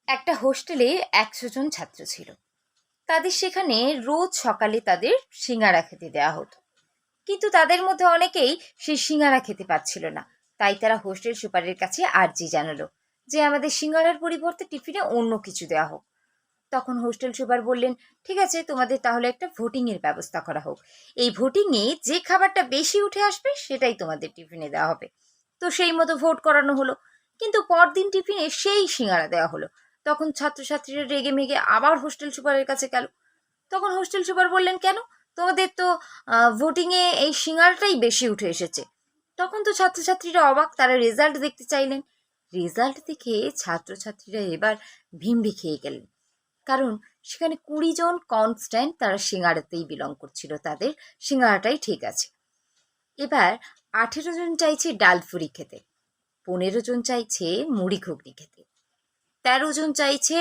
একটা হোস্টেলে 100 জন ছাত্র ছিল। তাদের সেখানে রোজ সকালে তাদের সিঙ্গারা খেতে দেওয়া হতো, কিন্তু তাদের মধ্যে অনেকেই সেই সিঙ্গারা খেতে পাচ্ছিল না। তাই তারা হোস্টেল সুপারের কাছে আর্জি জানালো যে আমাদের সিঙ্গারার পরিবর্তে টিফিনে অন্য কিছু দেওয়া হোক। তখন হোস্টেল সুপার বললেন, ঠিক আছে, তোমাদের তাহলে একটা ভোটিংয়ের ব্যবস্থা করা হোক। এই ভোটিংয়ে যে খাবারটা বেশি উঠে আসবে সেটাই তোমাদের টিফিনে দেওয়া হবে। তো সেই মতো ভোট করানো হলো, কিন্তু পরদিন টিফিনে সেই সিঙ্গারা দেওয়া হলো। তখন ছাত্রছাত্রীরা রেগে মেগে আবার হোস্টেল সুপারের কাছে গেল। তখন হোস্টেল সুপার বললেন, কেন, তোমাদের তো ভোটিংয়ে এই সিঙ্গারাটাই বেশি উঠে এসেছে। তখন তো ছাত্রছাত্রীরা অবাক, তারা রেজাল্ট দেখতে চাইলেন। রেজাল্ট দেখে ছাত্রছাত্রীরা এবার ভিমভি খেয়ে গেলেন, কারণ সেখানে 20 জন কনস্ট্যান্ট তারা সিঙ্গারাতেই বিলং করছিল, তাদের সিঙ্গারাটাই ঠিক আছে। এবার 18 জন চাইছে ডালফুরি খেতে, 15 জন চাইছে মুড়ি ঘুগনি খেতে, 13 জন চাইছে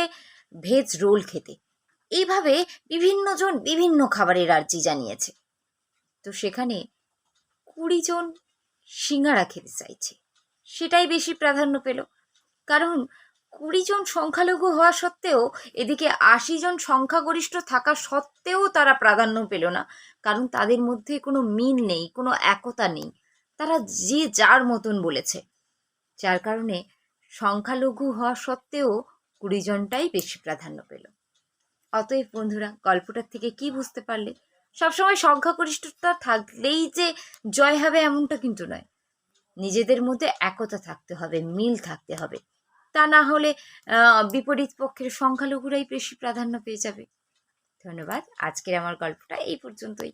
ভেজ রোল খেতে। এইভাবে বিভিন্ন জন বিভিন্ন খাবারের আর্জি জানিয়েছে। তো সেখানে 20 জন সিঙ্গারা খেতে চাইছে, সেটাই বেশি প্রাধান্য পেল। কারণ 20 জন সংখ্যালঘু হওয়া সত্ত্বেও, এদিকে 80 জন সংখ্যাগরিষ্ঠ থাকা সত্ত্বেও তারা প্রাধান্য পেল না, কারণ তাদের মধ্যে কোনো মিল নেই, কোনো একতা নেই। তারা যে যার মতন বলেছে, যার কারণে সংখ্যালঘু হওয়া সত্ত্বেও 20 জনটাই বেশি প্রাধান্য পেল। অতএব বন্ধুরা, গল্পটার থেকে কি বুঝতে পারলে? সবসময় সংখ্যাগরিষ্ঠতা থাকলেই যে জয় হবে এমনটা কিন্তু নয়। নিজেদের মধ্যে একতা থাকতে হবে, মিল থাকতে হবে। তা না হলে বিপরীত পক্ষের সংখ্যালঘুরাই বেশি প্রাধান্য পেয়ে যাবে। ধন্যবাদ। আজকের আমার গল্পটা এই পর্যন্তই।